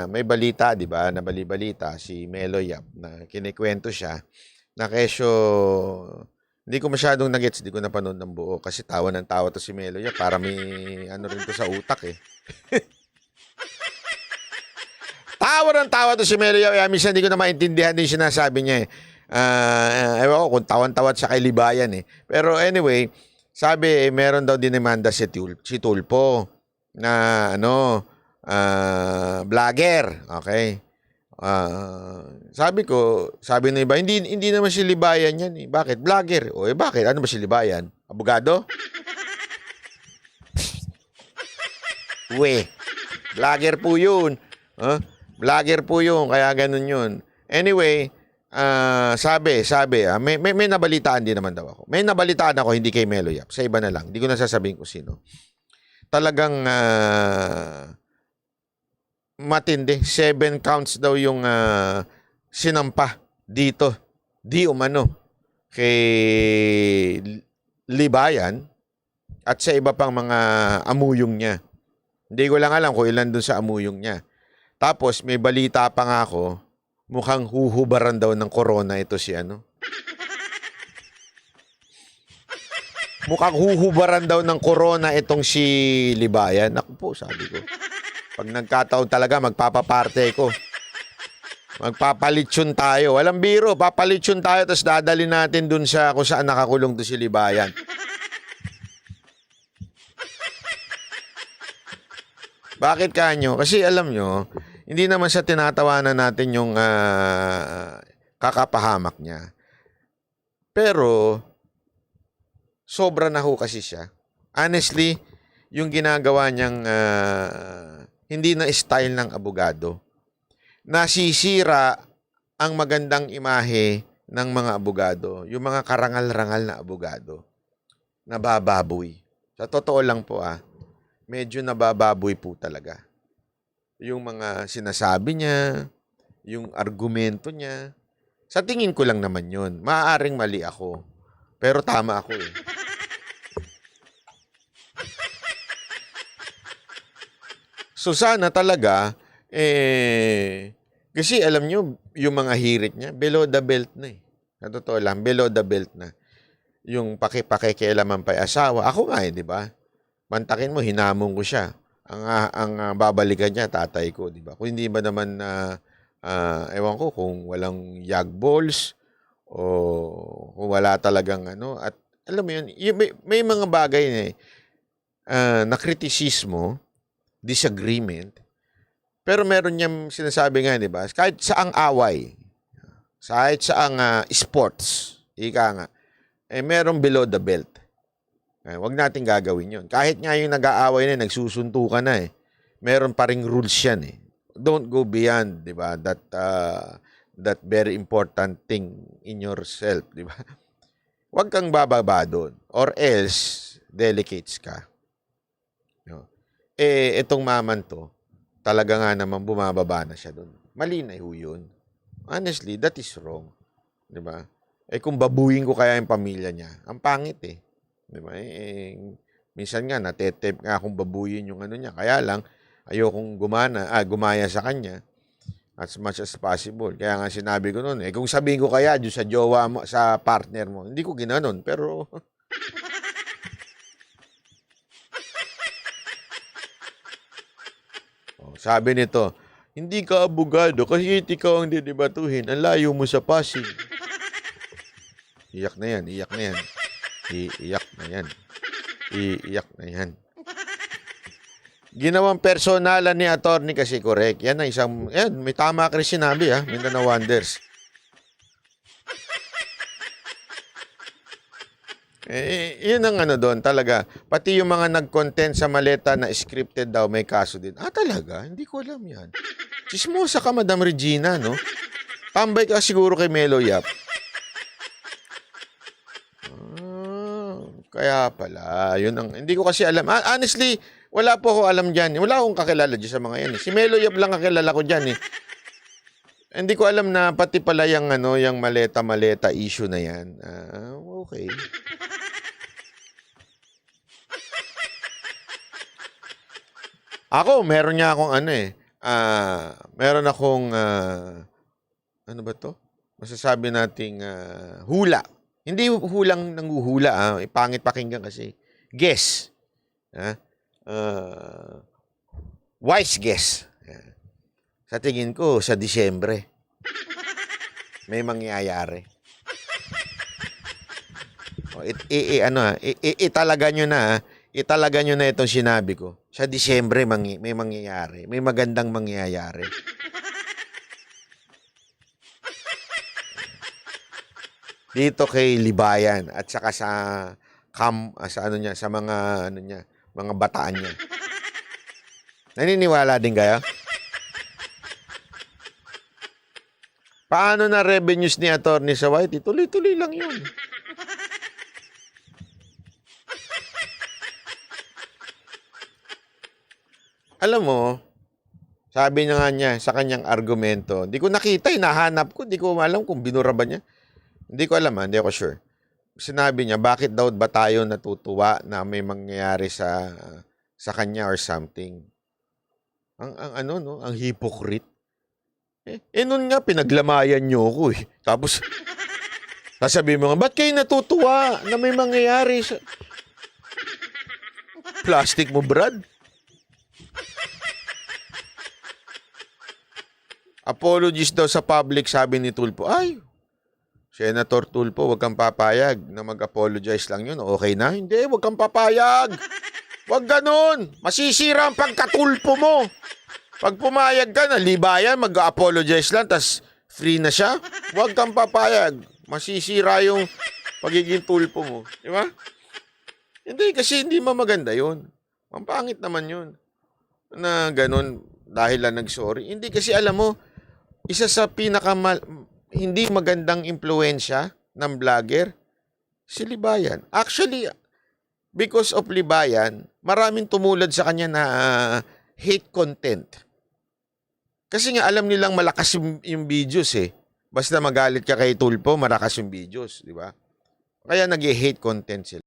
may balita, di ba? Nabali-balita si Melo Yap na kinikwento siya na kesyo hindi ko masyadong nagets, hindi ko napanood ng buo kasi tawa ng tawa to si Melo Yap para may ano rin to sa utak eh. Tawa ng tawa to si Melo Yap. Minsan hindi ko na maintindihan din sinasabi niya eh. Ewan ko kung tawan-tawat sa kay Libayan eh. Pero anyway, sabi meron daw dinimanda si Tulpo na vlogger, okay? Sabi ng iba, hindi naman si Libayan yan eh. Bakit? Vlogger. O bakit? Ano ba si Libayan? Abogado? Vlogger po yun. Vlogger po yun, kaya ganun yun. Anyway, sabi, may nabalitaan din naman daw ako. May nabalitaan ako, hindi kay Melo Yap. Sa iba na lang. Hindi ko na sasabihin kung sino. Talagang matindi. 7 counts daw yung sinampa dito. Di umano kay Libayan at sa iba pang mga amuyong niya. Hindi ko lang alam kung ilan dun sa amuyong niya. Tapos may balita pa nga ako, mukhang huhubaran daw ng corona ito si Mukhang huhubaran daw ng corona itong si Libayan. Naku po, sabi ko. Pag nagkataon talaga, magpapaparte ko. Magpapalitsyon tayo. Walang biro, papalitsyon tayo tapos dadali natin dun sa kung saan nakakulong to si Libayan. Bakit kanyo? Kasi alam nyo, hindi naman sa tinatawanan natin yung kakapahamak niya. Pero, sobra na ho kasi siya. Honestly, yung ginagawa niyang hindi na style ng abogado. Nasisira ang magandang imahe ng mga abogado. Yung mga karangal-rangal na abogado. Nabababoy. Sa totoo lang po medyo nabababoy po talaga. Yung mga sinasabi niya, yung argumento niya. Sa tingin ko lang naman yun. Maaaring mali ako. Pero tama ako eh. So sana talaga, kasi alam nyo, yung mga hirit niya, below the belt na eh. Sa totoo lang, below the belt na. Yung pakikialaman pa'y asawa. Ako nga di ba? Mantakin mo, hinamon ko siya. Ang babalikan niya, tatay ko, di ba? Kung hindi ba naman, ewan ko, kung walang yag balls, o kung wala talagang at alam mo yun, may mga bagay na kritisismo, disagreement, pero meron niyang sinasabi nga, di ba? Kahit saang away, kahit saang sports, ika nga, merong below the belt. Wag natin gagawin yun. Kahit nga yung nag-aaway na, nagsusuntukan na meron pa ring rules yan Don't go beyond, di ba? That very important thing in yourself, di ba? Wag kang bababa doon. Or else, delicates ka. Itong maman to, talaga nga naman bumababa na siya doon. Mali na yun. Honestly, that is wrong. Di ba? Kung babuyin ko kaya yung pamilya niya, ang pangit Di ba? Minsan nga, natetep nga akong babuyin yung niya. Kaya lang, ayokong gumaya sa kanya as much as possible. Kaya nga sinabi ko noon, kung sabihin ko kaya sa jowa mo, sa partner mo, hindi ko ginanon. Pero, sabi nito, hindi ka abogado kasi ikaw ang didebatuhin. Ang layo mo sa Pasig. Iyak na yan. Iyak na yan. Ginawang personalan ni attorney kasi correct. Yan ang isang, may tama ka rin sinabi Mindanao Wonders. Yun ang doon talaga. Pati yung mga nag-content sa maleta na scripted daw, may kaso din. Talaga? Hindi ko alam yan. Chismosa ka, Madam Regina, no? Tambay ka siguro kay Melo Yap. Kaya pala, yun ang, hindi ko kasi alam. Honestly, wala po ako alam dyan. Wala akong kakilala dyan sa mga yan. Si Melo Yap lang kakilala ko dyan Hindi ko alam na pati pala yung, yung maleta-maleta issue na yan. Okay. Ako, meron niya akong meron akong, ano ba to? Masasabi nating hula. Hindi hulang nanghuhula, pangit pakinggan kasi. Guess. Wise guess. Sa tingin ko, sa Disyembre, may mangyayari. Italaga nyo na, italaga nyo na itong sinabi ko. Sa Disyembre, may mangyayari. May magandang mangyayari. Dito kay Libayan at saka sa mga bataan niya. Naniniwala din kayo? Paano na revenues ni Atty. sa Whitey? Tuloy-tuloy lang yun. Alam mo, sabi niya sa kanyang argumento, di ko nakita, hinahanap ko, di ko alam kung binura ba niya. Hindi ko alam, hindi ako sure. Sinabi niya, bakit daw ba tayo natutuwa na may mangyayari sa kanya or something? Ang hypocrite. Nun nga, pinaglamayan niyo ako eh. Tapos, sasabihin mo nga, ba't kayo natutuwa na may mangyayari sa... Plastic mo, Brad? Apologies daw sa public, sabi ni Tulfo. Ay, Senator Tulfo, huwag kang papayag na mag-apologize lang yun. Okay na? Hindi, huwag kang papayag. Huwag ganun. Masisira ang pagkatulpo mo. Pag pumayag ka na, Libayan, mag-apologize lang, tas free na siya. Huwag kang papayag. Masisira yung pagiging Tulfo mo. Di ba? Hindi, kasi hindi maganda yun. Ang pangit naman yun. Na ganun, dahil lang nag-sorry. Hindi, kasi alam mo, isa sa hindi magandang impluensya ng vlogger, si Libayan. Actually, because of Libayan, maraming tumulad sa kanya na hate content. Kasi nga alam nilang malakas yung videos eh. Basta magalit ka kay Tulfo, malakas yung videos, di ba? Kaya nag-hate content sila.